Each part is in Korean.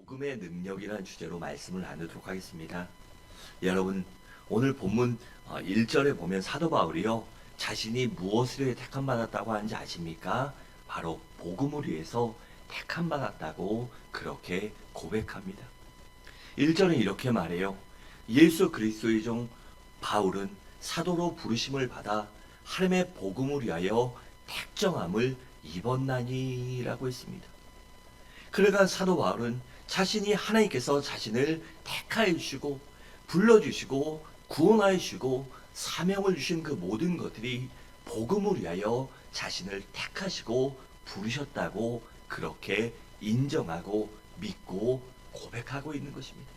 복음의 능력이라는 주제로 말씀을 나누도록 하겠습니다. 여러분, 오늘 본문 1절에 보면 사도 바울이요, 자신이 무엇을 위해 택함 받았다고 하는지 아십니까? 바로 복음을 위해서 택함 받았다고 그렇게 고백합니다. 1절은 이렇게 말해요. 예수 그리스도의 종 바울은 사도로 부르심을 받아 하나님의 복음을 위하여 택정함을 입었나니라고 했습니다. 그러니까 사도 바울은 자신이 하나님께서 자신을 택하여 주시고 불러주시고 구원하여 주시고 사명을 주신 그 모든 것들이 복음을 위하여 자신을 택하시고 부르셨다고 그렇게 인정하고 믿고 고백하고 있는 것입니다.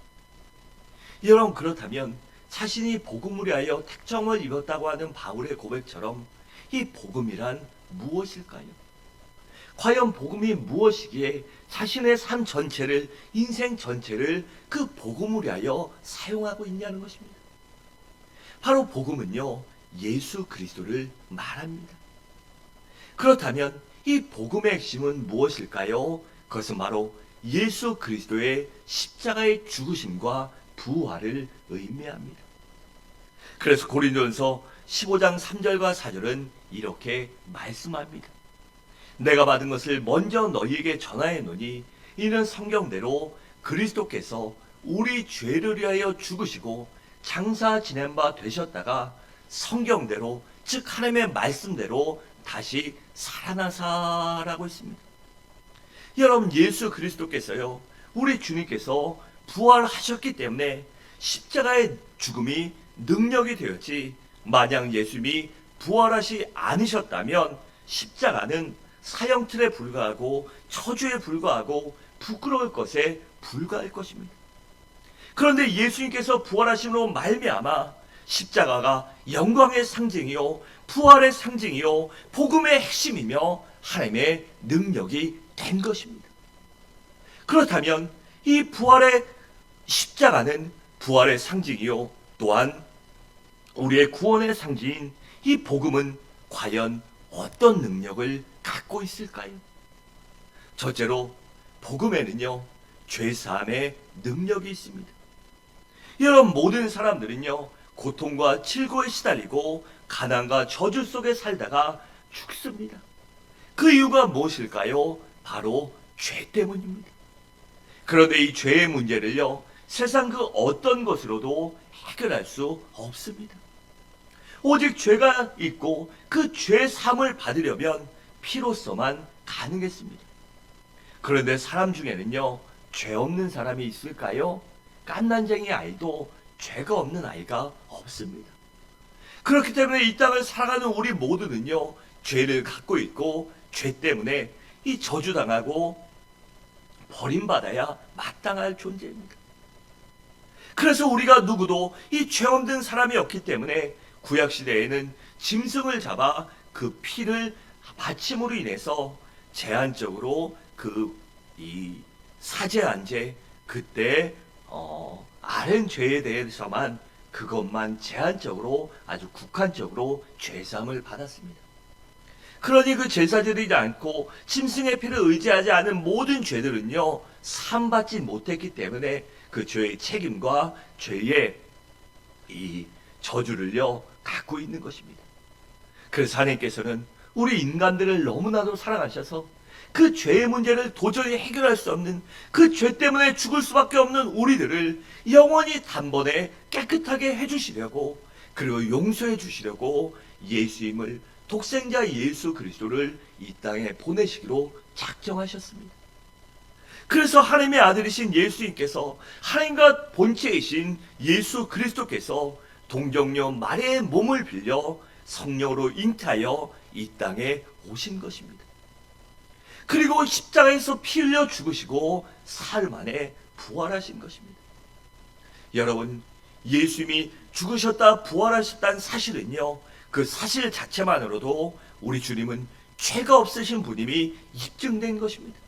여러분, 그렇다면 자신이 복음을 위하여 택정을 입었다고 하는 바울의 고백처럼 이 복음이란 무엇일까요? 과연 복음이 무엇이기에 자신의 삶 전체를, 인생 전체를 그 복음을 위하여 사용하고 있냐는 것입니다. 바로 복음은요, 예수 그리스도를 말합니다. 그렇다면 이 복음의 핵심은 무엇일까요? 그것은 바로 예수 그리스도의 십자가의 죽으심과 부활을 의미합니다. 그래서 고린도전서 15장 3절과 4절은 이렇게 말씀합니다. 내가 받은 것을 먼저 너희에게 전하였노니 이는 성경대로 그리스도께서 우리 죄를 위하여 죽으시고 장사 지낸 바 되셨다가 성경대로, 즉 하나님의 말씀대로 다시 살아나사라고 했습니다. 여러분, 예수 그리스도께서요, 우리 주님께서 부활하셨기 때문에 십자가의 죽음이 능력이 되었지, 만약 예수님이 부활하시 않으셨다면 십자가는 사형틀에 불과하고 처주에 불과하고 부끄러울 것에 불과할 것입니다. 그런데 예수님께서 부활하심으로 말미암아 십자가가 영광의 상징이요, 부활의 상징이요, 복음의 핵심이며 하나님의 능력이 된 것입니다. 그렇다면 이 부활의 십자가는 부활의 상징이요, 또한 우리의 구원의 상징인 이 복음은 과연 어떤 능력을 갖고 있을까요? 첫째로 복음에는요, 죄사함의 능력이 있습니다. 여러분, 모든 사람들은요, 고통과 질고에 시달리고 가난과 저주 속에 살다가 죽습니다. 그 이유가 무엇일까요? 바로 죄 때문입니다. 그런데 이 죄의 문제를요, 세상 그 어떤 것으로도 해결할 수 없습니다. 오직 죄가 있고 그 죄 사함을 받으려면 피로서만 가능했습니다. 그런데 사람 중에는요, 죄 없는 사람이 있을까요? 갓난쟁이 아이도 죄가 없는 아이가 없습니다. 그렇기 때문에 이 땅을 살아가는 우리 모두는요, 죄를 갖고 있고 죄 때문에 이 저주당하고 버림받아야 마땅할 존재입니다. 그래서 우리가 누구도 이 죄 없는 사람이 없기 때문에 구약시대에는 짐승을 잡아 그 피를 바침으로 인해서 제한적으로 이 사제한죄, 그때 아는 죄에 대해서만 그것만 제한적으로 아주 국한적으로 죄사함을 받았습니다. 그러니 그 제사드리지 않고 짐승의 피를 의지하지 않은 모든 죄들은요, 사함받지 못했기 때문에 그 죄의 책임과 죄의 이 저주를요 갖고 있는 것입니다. 그래서 하나님께서는 우리 인간들을 너무나도 사랑하셔서 그 죄의 문제를 도저히 해결할 수 없는, 그 죄 때문에 죽을 수밖에 없는 우리들을 영원히 단번에 깨끗하게 해주시려고, 그리고 용서해 주시려고 예수님을, 독생자 예수 그리스도를 이 땅에 보내시기로 작정하셨습니다. 그래서 하나님의 아들이신 예수님께서, 하나님과 본체이신 예수 그리스도께서 동정녀 마리아의 몸을 빌려 성령으로 잉태하여 이 땅에 오신 것입니다. 그리고 십자가에서 피 흘려 죽으시고 사흘 만에 부활하신 것입니다. 여러분, 예수님이 죽으셨다 부활하셨다는 사실은요, 그 사실 자체만으로도 우리 주님은 죄가 없으신 분임이 입증된 것입니다.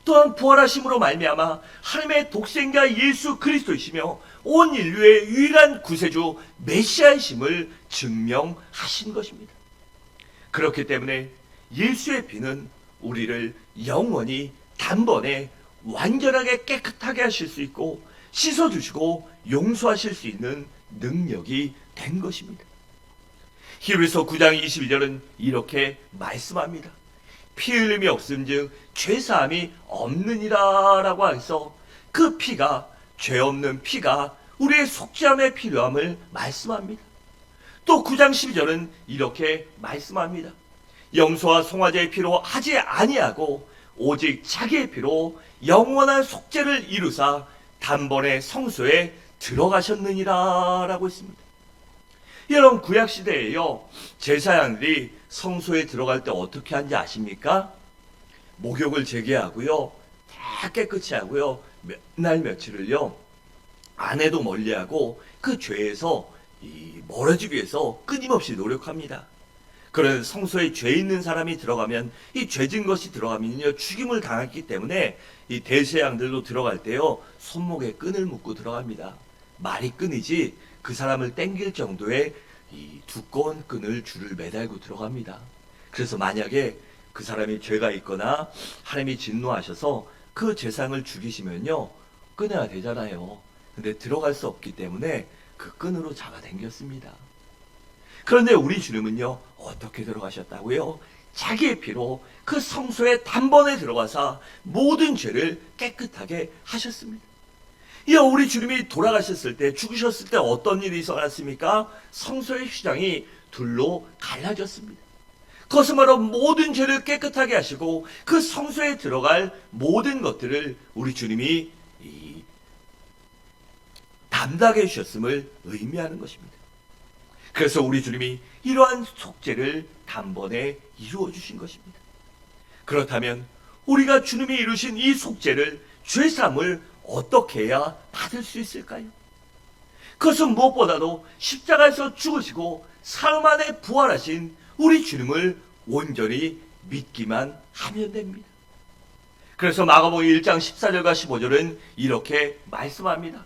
또한 부활하심으로 말미암아 하나님의 독생자 예수 그리스도이시며 온 인류의 유일한 구세주 메시아이심을 증명하신 것입니다. 그렇기 때문에 예수의 피는 우리를 영원히 단번에 완전하게 깨끗하게 하실 수 있고 씻어주시고 용서하실 수 있는 능력이 된 것입니다. 히브리서 9장 22절은 이렇게 말씀합니다. 피 흘림이 없음즉 죄사함이 없느니라 라고 해서 그 피가, 죄 없는 피가 우리의 속죄함에 필요함을 말씀합니다. 또 9장 12절은 이렇게 말씀합니다. 염소와 송아지의 피로 하지 아니하고 오직 자기의 피로 영원한 속죄를 이루사 단번에 성소에 들어가셨느니라 라고 했습니다. 여러분, 구약시대에요, 제사장들이 성소에 들어갈 때 어떻게 하는지 아십니까? 목욕을 재개하고요, 다 깨끗이 하고요, 몇 날 며칠을요 아내도 멀리하고 그 죄에서 멀어지기 위해서 끊임없이 노력합니다. 그런 성소에 죄 있는 사람이 들어가면, 이 죄진 것이 들어가면요 죽임을 당했기 때문에 이 대제사장들도 들어갈 때요 손목에 끈을 묶고 들어갑니다. 말이 끈이지 그 사람을 땡길 정도의 이 두꺼운 끈을 줄을 매달고 들어갑니다. 그래서 만약에 그 사람이 죄가 있거나 하나님이 진노하셔서 그 제사장을 죽이시면요 끊어야 되잖아요. 근데 들어갈 수 없기 때문에 그 끈으로 잡아당겼습니다. 그런데 우리 주님은요 어떻게 들어가셨다고요? 자기의 피로 그 성소에 단번에 들어가서 모든 죄를 깨끗하게 하셨습니다. 우리 주님이 돌아가셨을 때, 죽으셨을 때 어떤 일이 있었습니까? 성소의 휘장이 둘로 갈라졌습니다. 그것은 바로 모든 죄를 깨끗하게 하시고 그 성소에 들어갈 모든 것들을 우리 주님이 담당해 주셨음을 의미하는 것입니다. 그래서 우리 주님이 이러한 속죄를 단번에 이루어 주신 것입니다. 그렇다면 우리가 주님이 이루신 이 속죄를, 죄사함을 어떻게 해야 받을 수 있을까요? 그것은 무엇보다도 십자가에서 죽으시고 사흘 만에 부활하신 우리 주님을 온전히 믿기만 하면 됩니다. 그래서 마가복음 1장 14절과 15절은 이렇게 말씀합니다.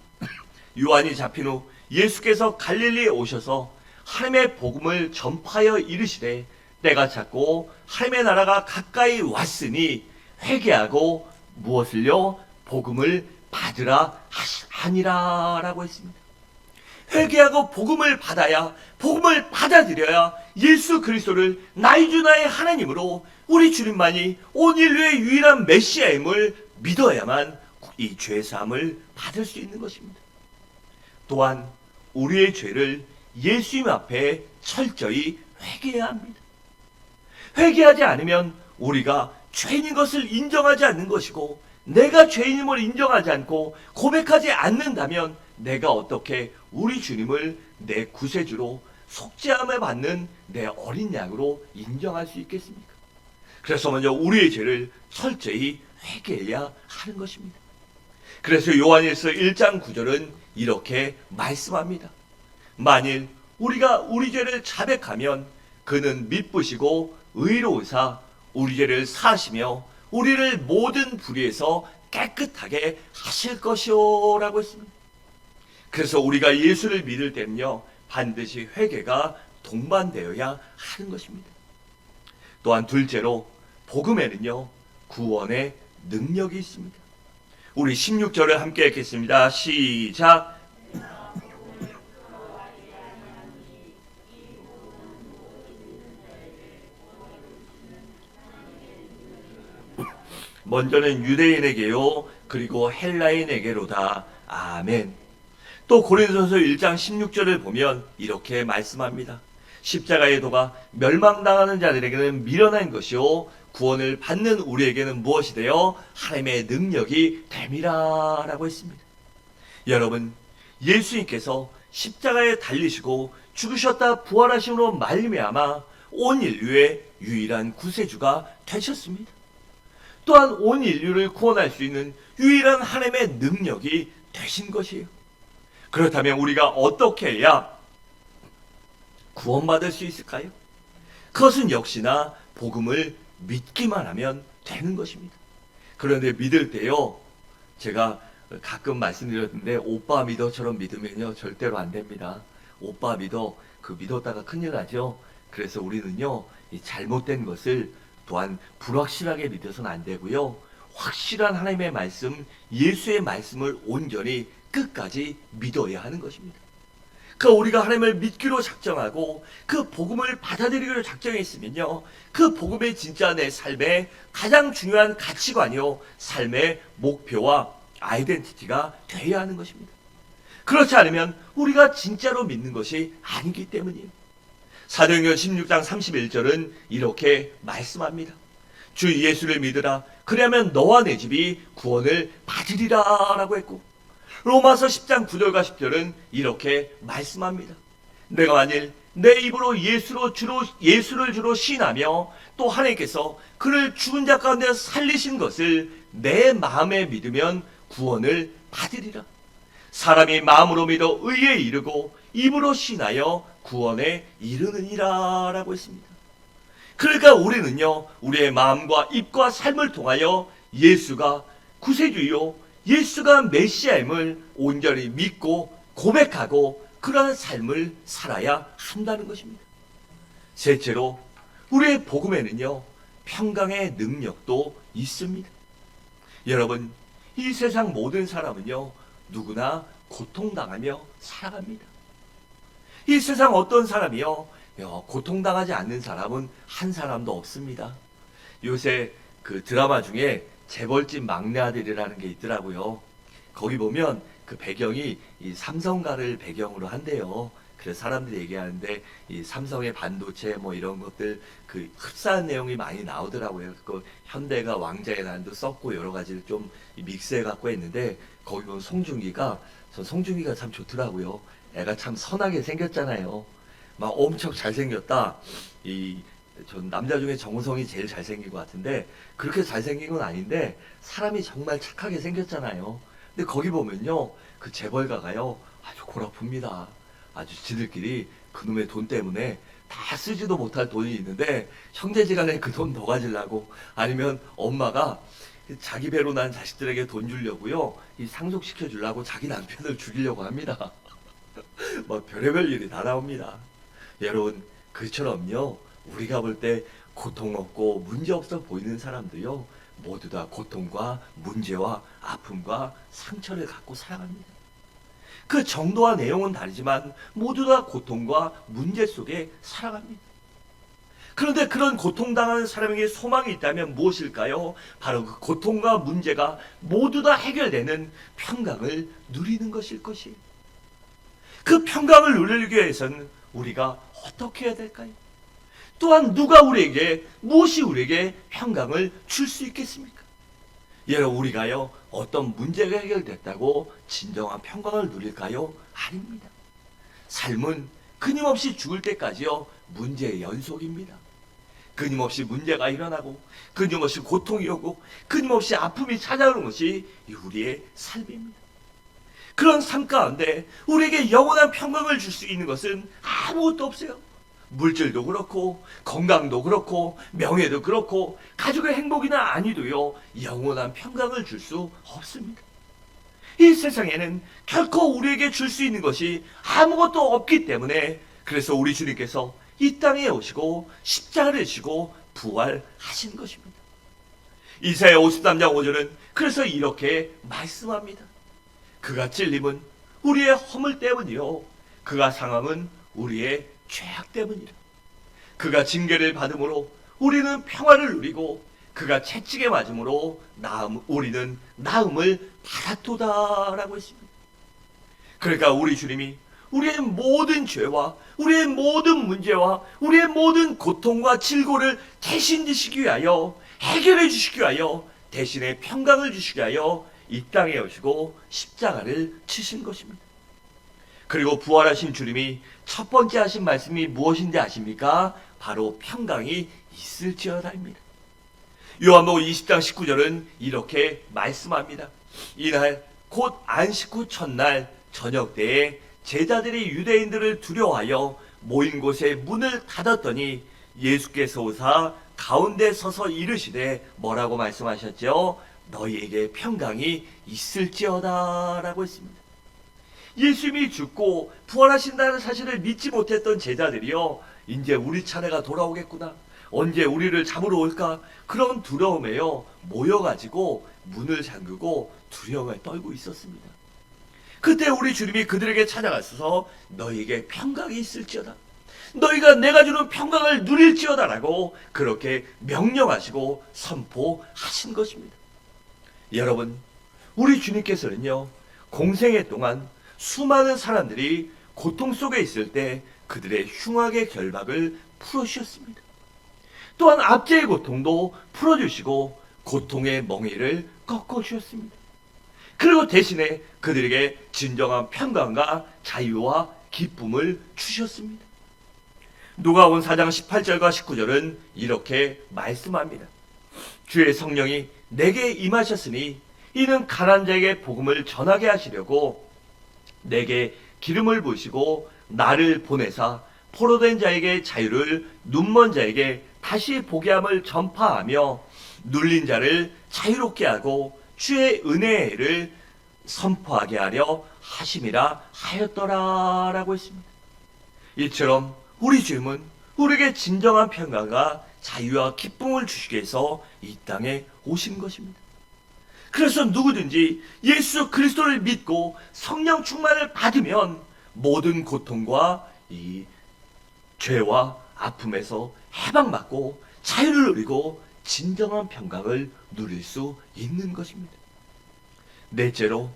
요한이 잡힌 후 예수께서 갈릴리에 오셔서 하나님의 복음을 전파하여 이르시되 때가 찼고 하나님의 나라가 가까이 왔으니 회개하고 무엇을요? 복음을 받으라 하니라 라고 했습니다. 회개하고 복음을 받아야, 복음을 받아들여야 예수 그리스도를 나의 주 나의 하나님으로 우리 주님만이 온 인류의 유일한 메시아임을 믿어야만 이 죄사함을 받을 수 있는 것입니다. 또한 우리의 죄를 예수님 앞에 철저히 회개해야 합니다. 회개하지 않으면 우리가 죄인인 것을 인정하지 않는 것이고, 내가 죄인임을 인정하지 않고 고백하지 않는다면 내가 어떻게 우리 주님을 내 구세주로 속죄함을 받는 내 어린 양으로 인정할 수 있겠습니까? 그래서 먼저 우리의 죄를 철저히 회개해야 하는 것입니다. 그래서 요한일서 1장 9절은 이렇게 말씀합니다. 만일 우리가 우리 죄를 자백하면 그는 미쁘시고 의로우사 우리 죄를 사하시며 우리를 모든 불의에서 깨끗하게 하실 것이오 라고 했습니다. 그래서 우리가 예수를 믿을 때는요 반드시 회개가 동반되어야 하는 것입니다. 또한 둘째로 복음에는요 구원의 능력이 있습니다. 우리 16절을 함께 읽겠습니다. 시작. 먼저는 유대인에게요 그리고 헬라인에게로다. 아멘. 또 고린도전서 1장 16절을 보면 이렇게 말씀합니다. 십자가의 도가 멸망당하는 자들에게는 미련한 것이요 구원을 받는 우리에게는 무엇이 되어 하나님의 능력이 됨이라 라고 했습니다. 여러분, 예수님께서 십자가에 달리시고 죽으셨다 부활하심으로 말미암아 온 인류의 유일한 구세주가 되셨습니다. 또한 온 인류를 구원할 수 있는 유일한 하나님의 능력이 되신 것이에요. 그렇다면 우리가 어떻게 해야 구원받을 수 있을까요? 그것은 역시나 복음을 믿기만 하면 되는 것입니다. 그런데 믿을 때요, 제가 가끔 말씀드렸는데 오빠 믿어처럼 믿으면요 절대로 안 됩니다. 오빠 믿어, 믿었다가 큰일 나죠. 그래서 우리는요 이 잘못된 것을 또한 불확실하게 믿어서는 안 되고요, 확실한 하나님의 말씀, 예수의 말씀을 온전히 끝까지 믿어야 하는 것입니다. 그 우리가 하나님을 믿기로 작정하고 그 복음을 받아들이기로 작정했으면요, 그 복음이 진짜 내 삶의 가장 중요한 가치관이요, 삶의 목표와 아이덴티티가 되어야 하는 것입니다. 그렇지 않으면 우리가 진짜로 믿는 것이 아니기 때문이에요. 사도행전 16장 31절은 이렇게 말씀합니다. 주 예수를 믿으라. 그러면 너와 내 집이 구원을 받으리라 라고 했고, 로마서 10장 9절과 10절은 이렇게 말씀합니다. 내가 만일 내 입으로 예수를 주로 시인하며 또 하나님께서 그를 죽은 자 가운데 살리신 것을 내 마음에 믿으면 구원을 받으리라. 사람이 마음으로 믿어 의에 이르고 입으로 시인하여 구원에 이르느니라 라고 했습니다. 그러니까 우리는요, 우리의 마음과 입과 삶을 통하여 예수가 구세주요, 예수가 메시아임을 온전히 믿고 고백하고 그러한 삶을 살아야 한다는 것입니다. 셋째로, 우리의 복음에는요, 평강의 능력도 있습니다. 여러분, 이 세상 모든 사람은요, 누구나 고통당하며 살아갑니다. 이 세상 어떤 사람이요, 고통당하지 않는 사람은 한 사람도 없습니다. 요새 그 드라마 중에 재벌집 막내 아들이라는 게 있더라고요. 거기 보면 그 배경이 이 삼성가를 배경으로 한대요. 그래서 사람들이 얘기하는데 이 삼성의 반도체 뭐 이런 것들 그 흡사한 내용이 많이 나오더라고요. 그 현대가 왕자의 난도 썼고 여러 가지를 좀 믹스해 갖고 했는데, 거기 보면 전 송중기가 참 좋더라고요. 애가 참 선하게 생겼잖아요. 막 엄청 잘생겼다. 전 남자 중에 정우성이 제일 잘생긴 것 같은데, 그렇게 잘생긴 건 아닌데 사람이 정말 착하게 생겼잖아요. 근데 거기 보면요, 그 재벌가가요 아주 골아픕니다. 아주 지들끼리 그놈의 돈 때문에 다 쓰지도 못할 돈이 있는데 형제지간에 그 돈 더 가지려고, 아니면 엄마가 자기 배로 난 자식들에게 돈 주려고요, 이 상속시켜 주려고 자기 남편을 죽이려고 합니다. 막 별의별 일이 다 나옵니다. 여러분, 그처럼요, 우리가 볼 때 고통 없고 문제 없어 보이는 사람도요, 모두 다 고통과 문제와 아픔과 상처를 갖고 살아갑니다. 그 정도와 내용은 다르지만 모두 다 고통과 문제 속에 살아갑니다. 그런데 그런 고통당하는 사람에게 소망이 있다면 무엇일까요? 바로 그 고통과 문제가 모두 다 해결되는 평강을 누리는 것일 것이에요. 그 평강을 누리기 위해서는 우리가 어떻게 해야 될까요? 또한 누가 무엇이 우리에게 평강을 줄 수 있겠습니까? 여러분, 우리가요, 어떤 문제가 해결됐다고 진정한 평강을 누릴까요? 아닙니다. 삶은 끊임없이 죽을 때까지요, 문제의 연속입니다. 끊임없이 문제가 일어나고 끊임없이 고통이 오고 끊임없이 아픔이 찾아오는 것이 우리의 삶입니다. 그런 삶 가운데 우리에게 영원한 평강을 줄 수 있는 것은 아무것도 없어요. 물질도 그렇고 건강도 그렇고 명예도 그렇고 가족의 행복이나 안위도요, 영원한 평강을 줄 수 없습니다. 이 세상에는 결코 우리에게 줄 수 있는 것이 아무것도 없기 때문에, 그래서 우리 주님께서 이 땅에 오시고 십자가를 지고 부활하신 것입니다. 이사야 53장 5절은 그래서 이렇게 말씀합니다. 그가 찔림은 우리의 허물 때문이요, 그가 상함은 우리의 죄악 때문이라. 그가 징계를 받음으로 우리는 평화를 누리고 그가 채찍에 맞음으로 우리는 나음을 받았도다라고 했습니다. 그러니까 우리 주님이 우리의 모든 죄와 우리의 모든 문제와 우리의 모든 고통과 질고를 대신 지시기 위하여, 해결해 주시기 위하여, 대신에 평강을 주시기 위하여 이 땅에 오시고 십자가를 치신 것입니다. 그리고 부활하신 주님이 첫 번째 하신 말씀이 무엇인지 아십니까? 바로 평강이 있을지어다입니다. 요한복음 20장 19절은 이렇게 말씀합니다. 이날 곧 안식 후 첫날 저녁 때에 제자들이 유대인들을 두려워하여 모인 곳에 문을 닫았더니 예수께서 오사 가운데 서서 이르시되 뭐라고 말씀하셨죠? 너희에게 평강이 있을지어다 라고 했습니다. 예수님이 죽고 부활하신다는 사실을 믿지 못했던 제자들이요, 이제 우리 차례가 돌아오겠구나, 언제 우리를 잡으러 올까? 그런 두려움에요 모여가지고 문을 잠그고 두려움에 떨고 있었습니다. 그때 우리 주님이 그들에게 찾아가셔서 너희에게 평강이 있을지어다, 너희가 내가 주는 평강을 누릴지어다라고 그렇게 명령하시고 선포하신 것입니다. 여러분, 우리 주님께서는요 공생애 동안 수많은 사람들이 고통 속에 있을 때 그들의 흉악의 결박을 풀어주셨습니다. 또한 압제의 고통도 풀어주시고 고통의 멍에를 꺾어주셨습니다. 그리고 대신에 그들에게 진정한 평강과 자유와 기쁨을 주셨습니다. 누가복음 4장 18절과 19절은 이렇게 말씀합니다. 주의 성령이 내게 임하셨으니 이는 가난한 자에게 복음을 전하게 하시려고 내게 기름을 부으시고 나를 보내사 포로된 자에게 자유를, 눈먼 자에게 다시 보게 함을 전파하며 눌린 자를 자유롭게 하고 주의 은혜를 선포하게 하려 하심이라 하였더라 라고 했습니다. 이처럼 우리 주님은 우리에게 진정한 평강과 자유와 기쁨을 주시기 위해서 이 땅에 오신 것입니다. 그래서 누구든지 예수 그리스도를 믿고 성령 충만을 받으면 모든 고통과 이 죄와 아픔에서 해방받고 자유를 누리고 진정한 평강을 누릴 수 있는 것입니다. 넷째로,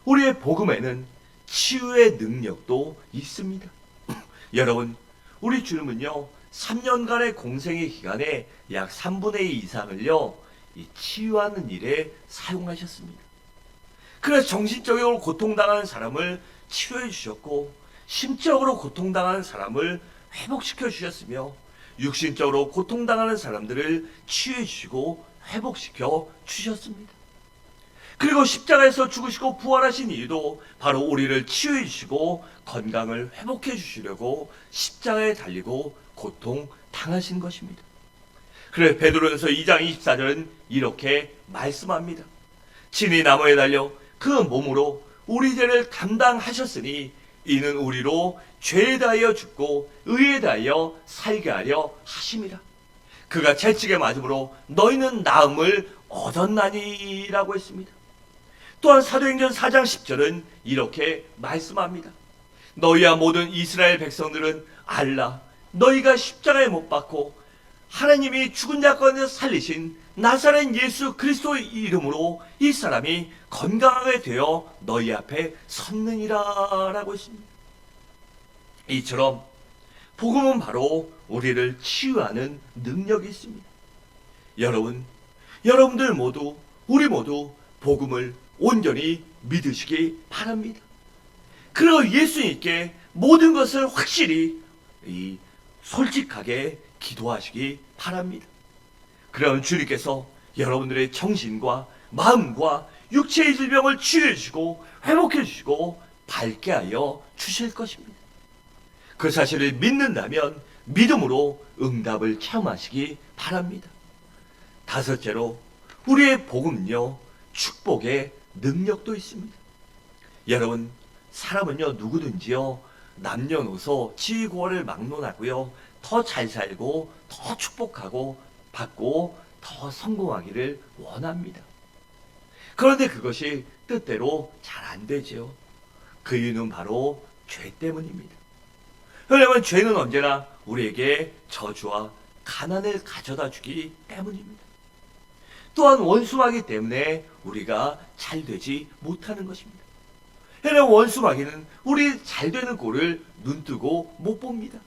우리의 복음에는 치유의 능력도 있습니다. 여러분, 우리 주님은요 3년간의 공생의 기간에 약 3분의 2 이상을요 이 치유하는 일에 사용하셨습니다. 그래서 정신적으로 고통당하는 사람을 치유해 주셨고, 심적으로 고통당하는 사람을 회복시켜 주셨으며, 육신적으로 고통당하는 사람들을 치유해 주시고 회복시켜 주셨습니다. 그리고 십자가에서 죽으시고 부활하신 이유도 바로 우리를 치유해 주시고 건강을 회복해 주시려고 십자가에 달리고 고통 당하신 것입니다. 그래서 베드로전서 2장 24절은 이렇게 말씀합니다. 친히 나무에 달려 그 몸으로 우리 죄를 담당하셨으니 이는 우리로 죄에 대하여 죽고 의에 대하여 살게 하려 하심이라. 그가 채찍에 맞음으로 너희는 나음을 얻었나니라고 했습니다. 또한 사도행전 4장 10절은 이렇게 말씀합니다. 너희와 모든 이스라엘 백성들은 알라, 너희가 십자가에 못 박고 하나님이 죽은 자 가운데 살리신 나사렛 예수 그리스도의 이름으로 이 사람이 건강하게 되어 너희 앞에 섰느니라 라고 했습니다. 이처럼 복음은 바로 우리를 치유하는 능력이 있습니다. 여러분들 모두, 우리 모두 복음을 온전히 믿으시기 바랍니다. 그리고 예수님께 모든 것을 확실히 솔직하게 기도하시기 바랍니다. 그러면 주님께서 여러분들의 정신과 마음과 육체의 질병을 치유해 주시고 회복해 주시고 밝게 하여 주실 것입니다. 그 사실을 믿는다면 믿음으로 응답을 체험하시기 바랍니다. 다섯째로, 우리의 복음은요 축복의 능력도 있습니다. 여러분, 사람은요 누구든지요 남녀노소 지위고하를 막론하고요 더 잘 살고 더 축복하고 받고 더 성공하기를 원합니다. 그런데 그것이 뜻대로 잘 안 되죠. 그 이유는 바로 죄 때문입니다. 왜냐하면 죄는 언제나 우리에게 저주와 가난을 가져다 주기 때문입니다. 또한 원수마귀 때문에 우리가 잘 되지 못하는 것입니다. 왜냐하면 원수마귀는 우리 잘 되는 꼴을 눈뜨고 못 봅니다.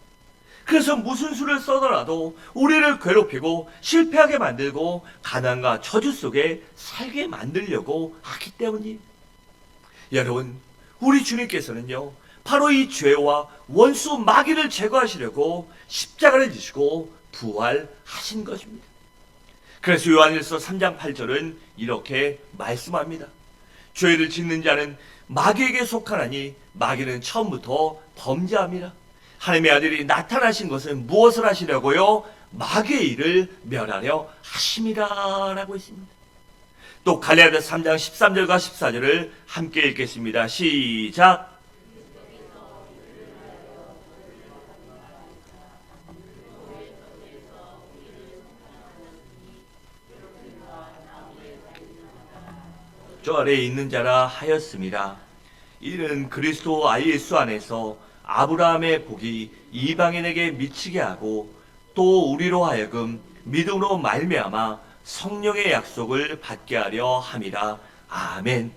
그래서 무슨 수를 써더라도 우리를 괴롭히고 실패하게 만들고 가난과 저주 속에 살게 만들려고 하기 때문입니다. 여러분, 우리 주님께서는요 바로 이 죄와 원수 마귀를 제거하시려고 십자가를 지시고 부활하신 것입니다. 그래서 요한일서 3장 8절은 이렇게 말씀합니다. 죄를 짓는 자는 마귀에게 속하나니 마귀는 처음부터 범죄함이라. 하나님의 아들이 나타나신 것은 무엇을 하시려고요? 마귀의 일을 멸하려 하심이라 라고 했습니다. 또 갈라디아서 3장 13절과 14절을 함께 읽겠습니다. 시작. 저 아래에 있는 자라 하였습니다. 이는 그리스도 예수 안에서 아브라함의 복이 이방인에게 미치게 하고 또 우리로 하여금 믿음으로 말미암아 성령의 약속을 받게 하려 함이라. 아멘.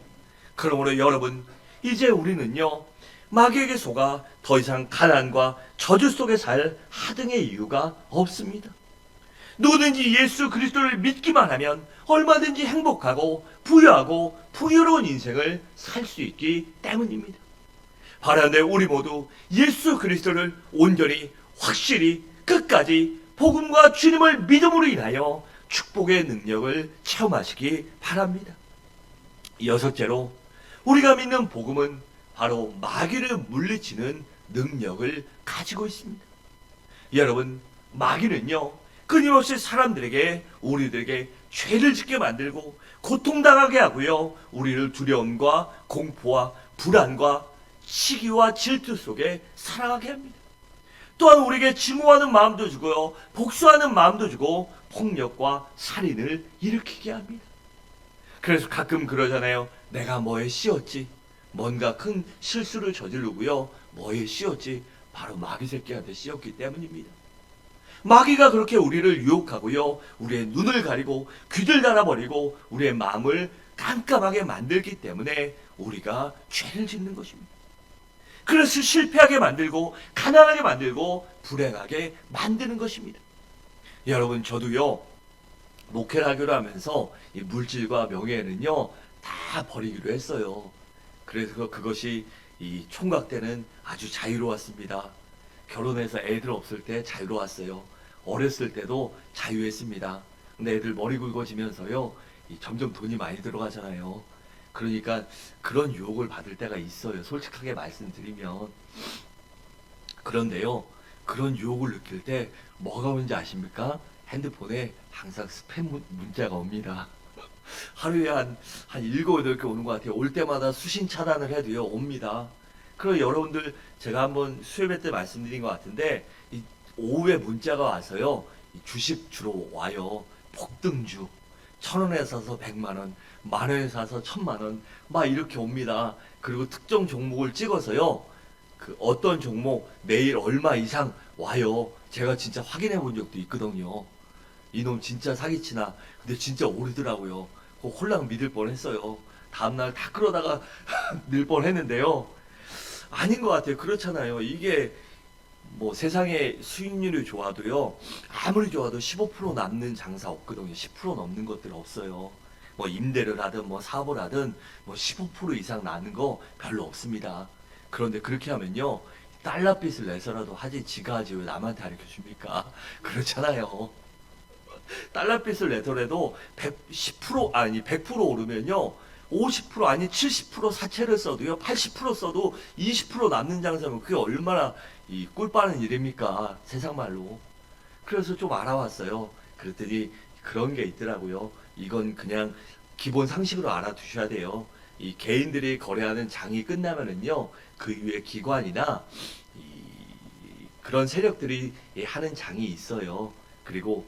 그러므로 여러분, 이제 우리는요, 마귀에게 속아 더 이상 가난과 저주 속에 살 하등의 이유가 없습니다. 누구든지 예수 그리스도를 믿기만 하면 얼마든지 행복하고 부유하고 풍요로운 인생을 살 수 있기 때문입니다. 바란데 우리 모두 예수 그리스도를 온전히 확실히 끝까지 복음과 주님을 믿음으로 인하여 축복의 능력을 체험하시기 바랍니다. 여섯째로, 우리가 믿는 복음은 바로 마귀를 물리치는 능력을 가지고 있습니다. 여러분, 마귀는요, 끊임없이 사람들에게, 우리들에게 죄를 짓게 만들고 고통당하게 하고요, 우리를 두려움과 공포와 불안과 시기와 질투 속에 살아가게 합니다. 또한 우리에게 증오하는 마음도 주고요, 복수하는 마음도 주고 폭력과 살인을 일으키게 합니다. 그래서 가끔 그러잖아요. 내가 뭐에 씌었지? 뭔가 큰 실수를 저지르고요, 뭐에 씌었지? 바로 마귀 새끼한테 씌었기 때문입니다. 마귀가 그렇게 우리를 유혹하고요, 우리의 눈을 가리고 귀를 닫아버리고 우리의 마음을 깜깜하게 만들기 때문에 우리가 죄를 짓는 것입니다. 그래서 실패하게 만들고 가난하게 만들고 불행하게 만드는 것입니다. 여러분, 저도요, 목회를 하기로 하면서 이 물질과 명예는요 다 버리기로 했어요. 그래서 그것이 이 총각 때는 아주 자유로웠습니다. 결혼해서 애들 없을 때 자유로웠어요. 어렸을 때도 자유했습니다. 근데 애들 머리 굵어지면서요, 점점 돈이 많이 들어가잖아요. 그러니까 그런 유혹을 받을 때가 있어요. 솔직하게 말씀드리면. 그런데요, 그런 유혹을 느낄 때 뭐가 오는지 아십니까? 핸드폰에 항상 스팸 문자가 옵니다. 하루에 한 7, 8개 오는 것 같아요. 올 때마다 수신 차단을 해도요, 옵니다. 그럼 여러분들, 제가 한번 수요일 때 말씀드린 것 같은데, 이 오후에 문자가 와서요, 이 주식 주로 와요. 폭등주. 1,000원에 사서 100만원, 만원에 사서 1,000만원, 막 이렇게 옵니다. 그리고 특정 종목을 찍어서요, 그 어떤 종목 매일 얼마 이상 와요. 제가 진짜 확인해 본 적도 있거든요. 이놈 진짜 사기치나. 근데 진짜 오르더라고요. 홀랑 믿을 뻔했어요. 다음날 다 끌어다가 늘 뻔했는데요. 아닌 것 같아요. 그렇잖아요. 이게 뭐 세상에 수익률이 좋아도요, 아무리 좋아도 15% 남는 장사 없거든요. 10% 넘는 것들 없어요. 뭐 임대를 하든 뭐 사업을 하든 뭐 15% 이상 나는 거 별로 없습니다. 그런데 그렇게 하면요, 달러빚을 내서라도 하지, 지가 하지 왜 남한테 가르쳐 줍니까? 그렇잖아요. 달러빚을 내더라도 10% 아니 100% 오르면요, 50% 아니 70% 사채를 써도요, 80% 써도 20% 남는 장사면 그게 얼마나 이 꿀 빠는 일입니까? 세상 말로. 그래서 좀 알아왔어요. 그랬더니 그런 게 있더라고요. 이건 그냥 기본 상식으로 알아두셔야 돼요. 이 개인들이 거래하는 장이 끝나면은요, 그 이후에 기관이나 그런 세력들이 하는 장이 있어요. 그리고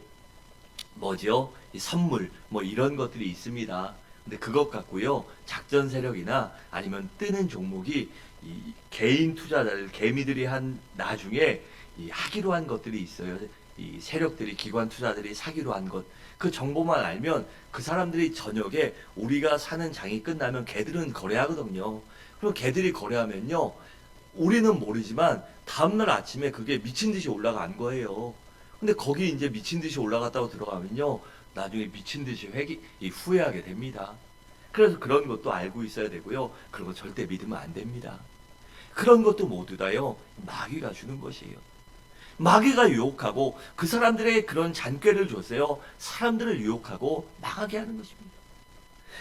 뭐죠? 이 선물 뭐 이런 것들이 있습니다. 근데 그것 갖고요, 작전 세력이나 아니면 뜨는 종목이 이 개인 투자자들, 개미들이 한 나중에 하기로 한 것들이 있어요. 이 세력들이, 기관 투자들이 사기로 한 것, 그 정보만 알면 그 사람들이 저녁에 우리가 사는 장이 끝나면 걔들은 거래하거든요. 그럼 걔들이 거래하면요, 우리는 모르지만 다음날 아침에 그게 미친 듯이 올라간 거예요. 근데 거기 이제 미친 듯이 올라갔다고 들어가면요, 나중에 미친 듯이 후회하게 됩니다. 그래서 그런 것도 알고 있어야 되고요. 그런 거 절대 믿으면 안 됩니다. 그런 것도 모두 다요, 마귀가 주는 것이에요. 마귀가 유혹하고 그 사람들에게 그런 잔꾀를 줬어요. 사람들을 유혹하고 망하게 하는 것입니다.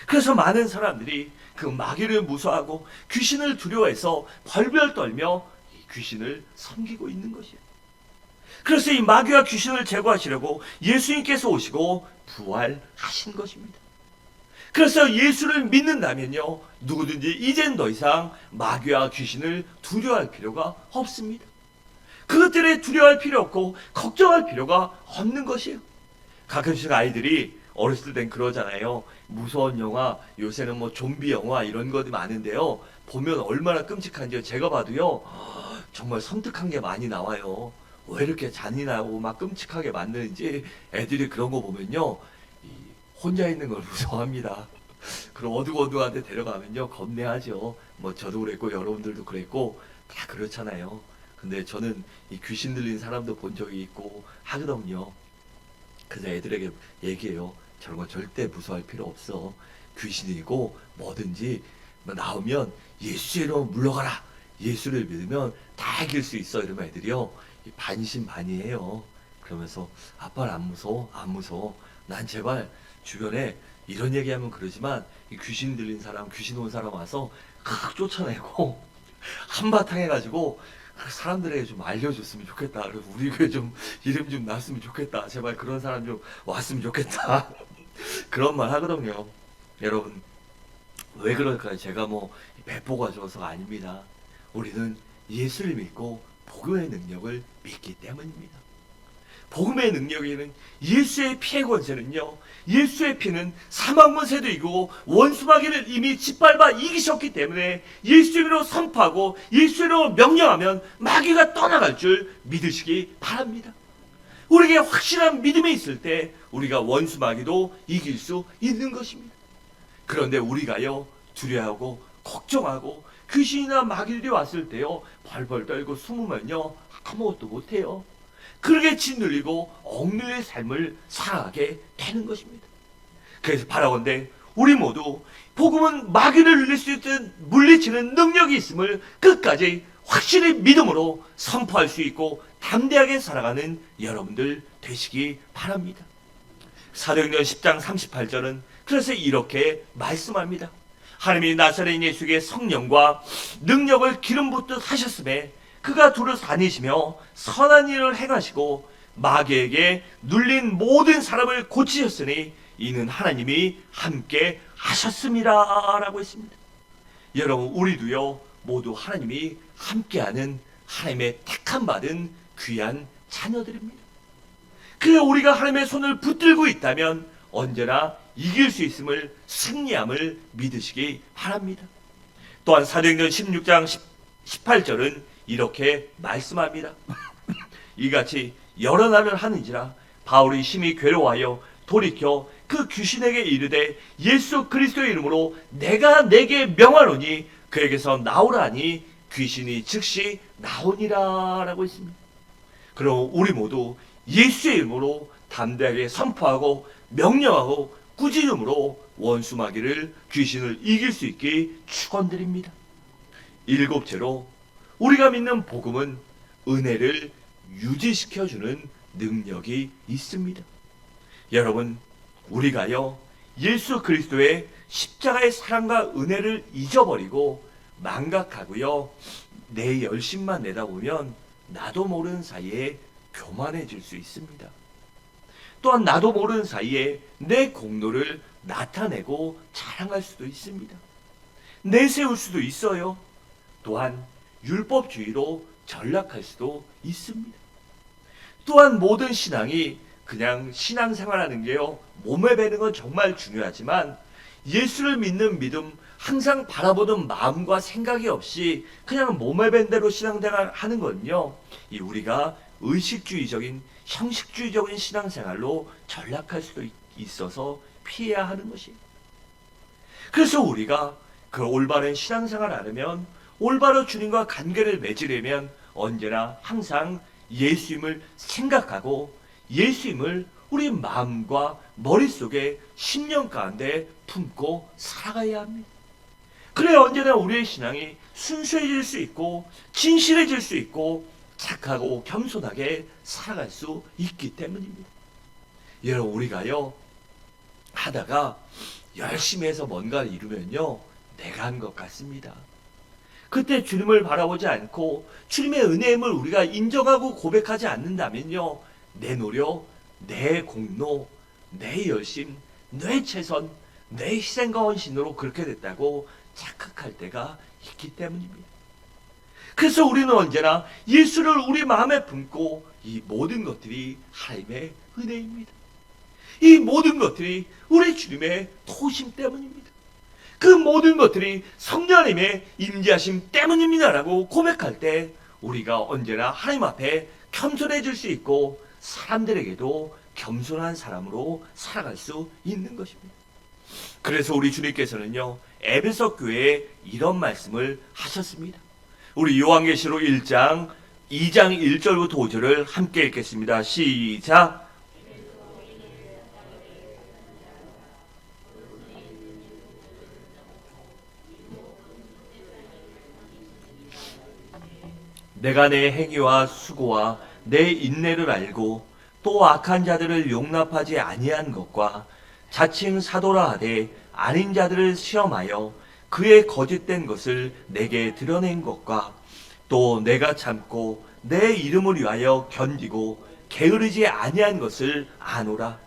그래서 많은 사람들이 그 마귀를 무서워하고 귀신을 두려워해서 벌벌 떨며 귀신을 섬기고 있는 것이에요. 그래서 이 마귀와 귀신을 제거하시려고 예수님께서 오시고 부활하신 것입니다. 그래서 예수를 믿는다면요, 누구든지 이젠 더 이상 마귀와 귀신을 두려워할 필요가 없습니다. 그것들에 두려워할 필요 없고 걱정할 필요가 없는 것이에요. 가끔씩 아이들이 어렸을 땐 그러잖아요. 무서운 영화, 요새는 뭐 좀비 영화 이런 것도 많은데요. 보면 얼마나 끔찍한지요. 제가 봐도요. 정말 섬뜩한 게 많이 나와요. 왜 이렇게 잔인하고 막 끔찍하게 만드는지 애들이 그런 거 보면요. 이 혼자 있는 걸 무서워합니다. 그럼 어두어두한 데 데려가면요. 겁내하죠. 뭐 저도 그랬고 여러분들도 그랬고 다 그렇잖아요. 근데 저는 이 귀신 들린 사람도 본 적이 있고 하거든요. 그래서 애들에게 얘기해요. 저런 거 절대 무서워할 필요 없어. 귀신이고 뭐든지 나오면 예수의 이름으로 물러가라. 예수를 믿으면 다 이길 수 있어. 이러면 애들이요. 반신반의해요. 그러면서 아빠는 안 무서워? 안 무서워. 난 제발 주변에 이런 얘기하면 그러지만 이 귀신 들린 사람, 귀신 온 사람 와서 칵 쫓아내고 한바탕 해가지고 사람들에게 좀 알려줬으면 좋겠다. 그래서 우리 교회 좀 이름 좀 났으면 좋겠다. 제발 그런 사람 좀 왔으면 좋겠다. 그런 말 하거든요. 여러분 왜 그럴까요? 제가 뭐 배포가 좋아서가 아닙니다. 우리는 예수를 믿고 복음의 능력을 믿기 때문입니다. 복음의 능력에는 예수의 피의 권세는요. 예수의 피는 사망문세도 이기고 원수마귀를 이미 짓밟아 이기셨기 때문에 예수 이름으로 선포하고 예수 이름으로 명령하면 마귀가 떠나갈 줄 믿으시기 바랍니다. 우리에게 확실한 믿음이 있을 때 우리가 원수마귀도 이길 수 있는 것입니다. 그런데 우리가요 두려워하고 걱정하고 귀신이나 마귀들이 왔을 때요 벌벌 떨고 숨으면요 아무것도 못해요. 그렇게 짓눌리고 억눌릴 삶을 살아가게 되는 것입니다. 그래서 바라건대 우리 모두 복음은 마귀를 물리치는 능력이 있음을 끝까지 확실히 믿음으로 선포할 수 있고 담대하게 살아가는 여러분들 되시기 바랍니다. 사도행전 10장 38절은 그래서 이렇게 말씀합니다. 하나님이 나사렛 예수에게 성령과 능력을 기름 붓듯 하셨음에 그가 두루 다니시며 선한 일을 행하시고 마귀에게 눌린 모든 사람을 고치셨으니 이는 하나님이 함께 하셨습니다 라고 했습니다. 여러분 우리도요 모두 하나님이 함께하는 하나님의 택함 받은 귀한 자녀들입니다. 그래 우리가 하나님의 손을 붙들고 있다면 언제나 이길 수 있음을 승리함을 믿으시기 바랍니다. 또한 사도행전 16장 18절은 이렇게 말씀합니다. 이같이 여러 날을 하는지라 바울이 심히 괴로워하여 돌이켜 그 귀신에게 이르되 예수 그리스도의 이름으로 내가 내게 명하노니 그에게서 나오라 하니 귀신이 즉시 나오니라 라고 했습니다. 그럼 우리 모두 예수의 이름으로 담대하게 선포하고 명령하고 꾸짖음으로 원수 마귀를 귀신을 이길 수 있게 축원드립니다. 일곱째로 우리가 믿는 복음은 은혜를 유지시켜주는 능력이 있습니다. 여러분 우리가요 예수 그리스도의 십자가의 사랑과 은혜를 잊어버리고 망각하고요 내 열심만 내다보면 나도 모르는 사이에 교만해질 수 있습니다. 또한 나도 모르는 사이에 내 공로를 나타내고 자랑할 수도 있습니다. 내세울 수도 있어요. 또한 율법주의로 전락할 수도 있습니다. 또한 모든 신앙이 그냥 신앙생활하는 게요 몸에 배는 건 정말 중요하지만 예수를 믿는 믿음 항상 바라보는 마음과 생각이 없이 그냥 몸에 밴 대로 신앙생활 하는 건요 이 우리가 의식주의적인 형식주의적인 신앙생활로 전락할 수도 있어서 피해야 하는 것이에요. 그래서 우리가 그 올바른 신앙생활을 하려면 올바로 주님과 관계를 맺으려면 언제나 항상 예수님을 생각하고 예수님을 우리 마음과 머릿속에 심령 가운데 품고 살아가야 합니다. 그래야 언제나 우리의 신앙이 순수해질 수 있고 진실해질 수 있고 착하고 겸손하게 살아갈 수 있기 때문입니다. 여러분 우리가요 하다가 열심히 해서 뭔가를 이루면요 내가 한 것 같습니다. 그때 주님을 바라보지 않고 주님의 은혜임을 우리가 인정하고 고백하지 않는다면요 내 노력, 내 공로, 내 열심, 내 최선, 내 희생과 헌신으로 그렇게 됐다고 착각할 때가 있기 때문입니다. 그래서 우리는 언제나 예수를 우리 마음에 품고 이 모든 것들이 하나님의 은혜입니다. 이 모든 것들이 우리 주님의 토심 때문입니다. 그 모든 것들이 성령님의 임재하심 때문입니다라고 고백할 때 우리가 언제나 하나님 앞에 겸손해질 수 있고 사람들에게도 겸손한 사람으로 살아갈 수 있는 것입니다. 그래서 우리 주님께서는요, 에베소 교회에 이런 말씀을 하셨습니다. 우리 요한계시록 1장 2장 1절부터 5절을 함께 읽겠습니다. 시작. 내가 내 행위와 수고와 내 인내를 알고 또 악한 자들을 용납하지 아니한 것과 자칭 사도라 하되 아닌 자들을 시험하여 그의 거짓된 것을 내게 드러낸 것과 또 내가 참고 내 이름을 위하여 견디고 게으르지 아니한 것을 아노라.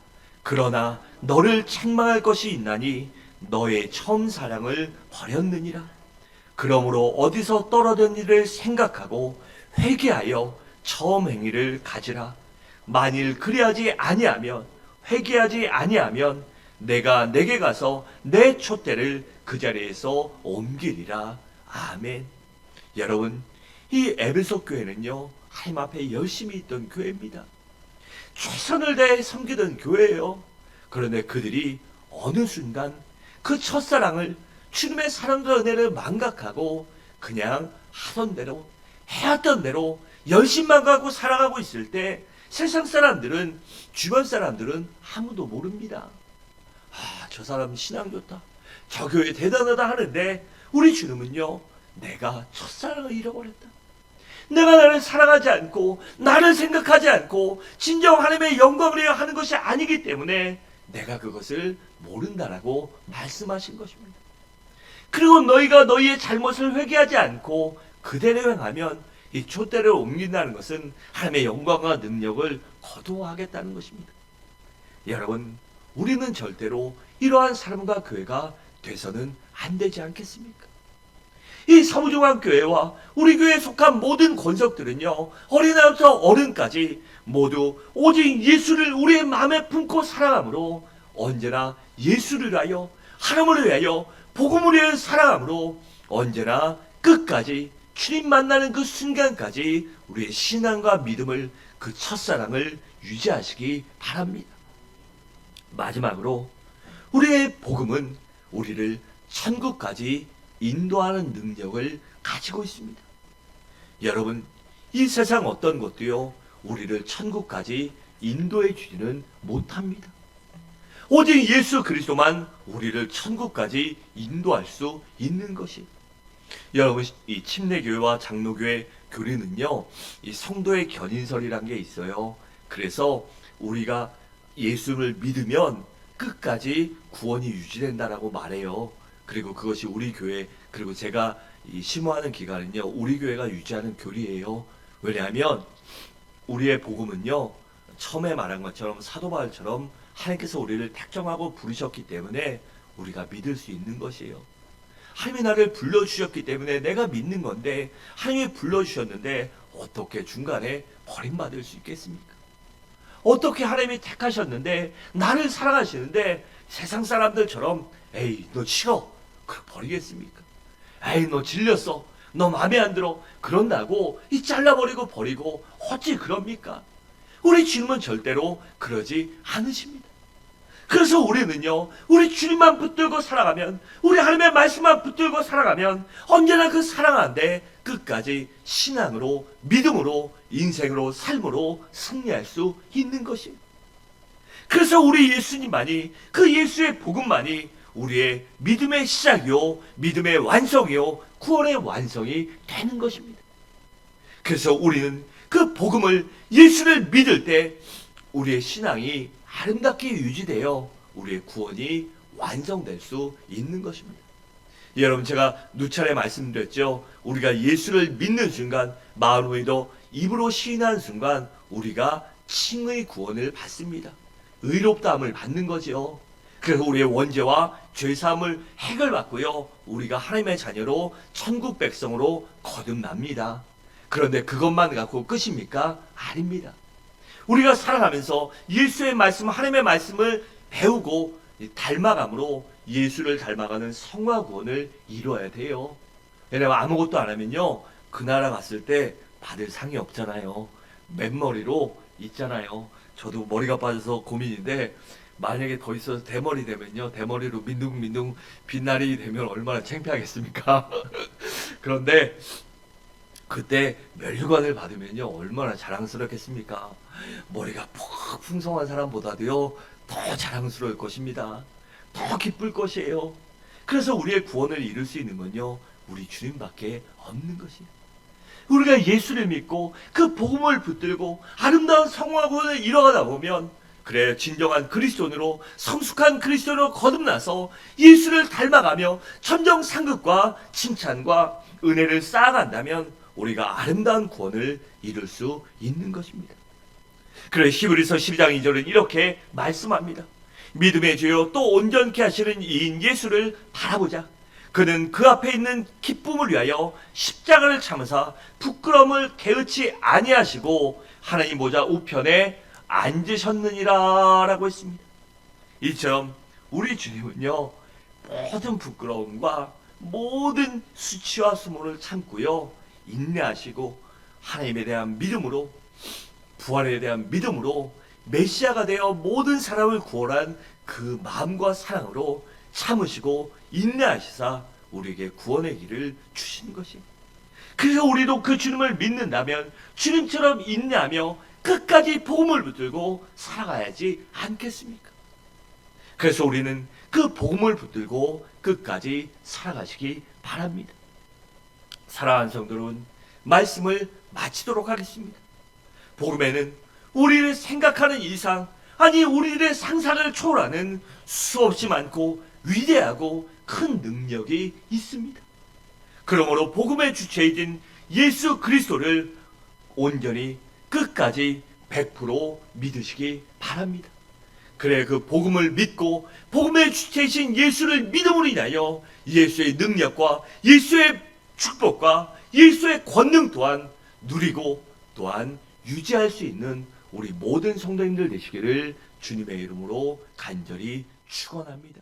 그러나 너를 책망할 것이 있나니 너의 처음 사랑을 버렸느니라. 그러므로 어디서 떨어진 일을 생각하고 회개하여 처음 행위를 가지라. 만일 그리하지 아니하면 회개하지 아니하면 내가 내게 가서 내 촛대를 그 자리에서 옮기리라. 아멘. 여러분, 이 에베소 교회는요, 하나님 앞에 열심히 있던 교회입니다. 최선을 다해 섬기던 교회예요. 그런데 그들이 어느 순간 그 첫사랑을, 주님의 사랑과 은혜를 망각하고 그냥 하던 대로, 해왔던 대로 열심만 갖고 살아가고 있을 때 세상 사람들은, 주변 사람들은 아무도 모릅니다. 저 사람 신앙 좋다, 저 교회 대단하다 하는데 우리 주님은요, 내가 첫사랑을 잃어버렸다, 내가 나를 사랑하지 않고 나를 생각하지 않고 진정 하나님의 영광을 위하여 하는 것이 아니기 때문에 내가 그것을 모른다라고 말씀하신 것입니다. 그리고 너희가 너희의 잘못을 회개하지 않고 그대로 행하면 이 촛대를 옮긴다는 것은 하나님의 영광과 능력을 거두어하겠다는 것입니다. 여러분, 우리는 절대로 이러한 사람과 교회가 돼서는 안 되지 않겠습니까? 이 서부중앙교회와 우리 교회에 속한 모든 권석들은요, 어린아이부터 어른까지 모두 오직 예수를 우리의 마음에 품고 살아감으로 언제나 예수를 위하여, 하나님을 위하여, 복음을 위하여 살아감으로 언제나 끝까지 주님 만나는 그 순간까지 우리의 신앙과 믿음을, 그 첫사랑을 유지하시기 바랍니다. 마지막으로 우리의 복음은 우리를 천국까지 인도하는 능력을 가지고 있습니다. 여러분, 이 세상 어떤 것도요, 우리를 천국까지 인도해 주지는 못합니다. 오직 예수 그리스도만 우리를 천국까지 인도할 수 있는 것이. 여러분, 이 침례교회와 장로교회 교리는요, 이 성도의 견인설이란 게 있어요. 그래서 우리가 예수를 믿으면 끝까지 구원이 유지된다라고 말해요. 그리고 그것이 우리 교회, 그리고 제가 이 심호하는 기간은요, 우리 교회가 유지하는 교리예요. 왜냐하면 우리의 복음은요, 처음에 말한 것처럼 사도 바울처럼 하나님께서 우리를 택정하고 부르셨기 때문에 우리가 믿을 수 있는 것이에요. 하나님이 나를 불러주셨기 때문에 내가 믿는 건데, 하나님이 불러주셨는데 어떻게 중간에 버림받을 수 있겠습니까? 어떻게 하나님이 택하셨는데, 나를 사랑하시는데 세상 사람들처럼 에이 너 싫어, 그럼 버리겠습니까? 에이 너 질렸어, 너 마음에 안 들어, 그런다고 이 잘라버리고 버리고 어찌 그럽니까? 우리 주님은 절대로 그러지 않으십니다. 그래서 우리는요, 우리 주님만 붙들고 살아가면, 우리 하나님의 말씀만 붙들고 살아가면 언제나 그 사랑 안에 끝까지 신앙으로, 믿음으로, 인생으로, 삶으로 승리할 수 있는 것입니다. 그래서 우리 예수님만이, 그 예수의 복음만이 우리의 믿음의 시작이요, 믿음의 완성이요, 구원의 완성이 되는 것입니다. 그래서 우리는 그 복음을, 예수를 믿을 때 우리의 신앙이 아름답게 유지되어 우리의 구원이 완성될 수 있는 것입니다. 여러분, 제가 누차례 말씀드렸죠. 우리가 예수를 믿는 순간, 마음으로 입으로 시인하는 순간 우리가 칭의 구원을 받습니다. 의롭다함을 받는 거죠. 그래서 우리의 원죄와 죄사함을 해결받고요, 우리가 하나님의 자녀로 천국 백성으로 거듭납니다. 그런데 그것만 갖고 끝입니까? 아닙니다. 우리가 살아가면서 예수의 말씀, 하나님의 말씀을 배우고 닮아감으로 예수를 닮아가는 성화 구원을 이루어야 돼요. 왜냐면 아무것도 안 하면요, 그 나라 갔을 때 받을 상이 없잖아요. 맨머리로 있잖아요. 저도 머리가 빠져서 고민인데, 만약에 더 있어서 대머리 되면요, 대머리로 민둥민둥 빛나리 되면 얼마나 창피하겠습니까? 그런데 그때 멸관을 받으면요, 얼마나 자랑스럽겠습니까? 머리가 푹 풍성한 사람보다도요, 더 자랑스러울 것입니다. 더 기쁠 것이에요. 그래서 우리의 구원을 이룰 수 있는 건요, 우리 주님밖에 없는 것이에요. 우리가 예수를 믿고 그 복음을 붙들고 아름다운 성화 구원을 이뤄가다 보면, 그래, 진정한 그리스도인으로, 성숙한 그리스도인으로 거듭나서 예수를 닮아가며 천정 상급과 칭찬과 은혜를 쌓아간다면 우리가 아름다운 구원을 이룰 수 있는 것입니다. 그래, 히브리서 12장 2절은 이렇게 말씀합니다. 믿음의 주요 또 온전케 하시는 이인 예수를 바라보자. 그는 그 앞에 있는 기쁨을 위하여 십자가를 참으사 부끄러움을 개의치 아니하시고 하나님 보좌 우편에 앉으셨느니라 라고 했습니다. 이처럼 우리 주님은요, 모든 부끄러움과 모든 수치와 수모를 참고요, 인내하시고 하나님에 대한 믿음으로, 부활에 대한 믿음으로 메시아가 되어 모든 사람을 구원한 그 마음과 사랑으로 참으시고 인내하시사 우리에게 구원의 길을 주신 것입니다. 그래서 우리도 그 주님을 믿는다면 주님처럼 인내하며 끝까지 복음을 붙들고 살아가야지 않겠습니까? 그래서 우리는 그 복음을 붙들고 끝까지 살아가시기 바랍니다. 사랑하는 성도 여러분, 말씀을 마치도록 하겠습니다. 복음에는 우리를 생각하는 이상, 아니 우리들의 상상을 초월하는 수없이 많고 위대하고 큰 능력이 있습니다. 그러므로 복음의 주체이신 예수 그리스도를 온전히 끝까지 100% 믿으시기 바랍니다. 그래, 그 복음을 믿고 복음의 주체이신 예수를 믿음으로 인하여 예수의 능력과 예수의 축복과 예수의 권능 또한 누리고 또한 유지할 수 있는 우리 모든 성도님들 되시기를 주님의 이름으로 간절히 축원합니다.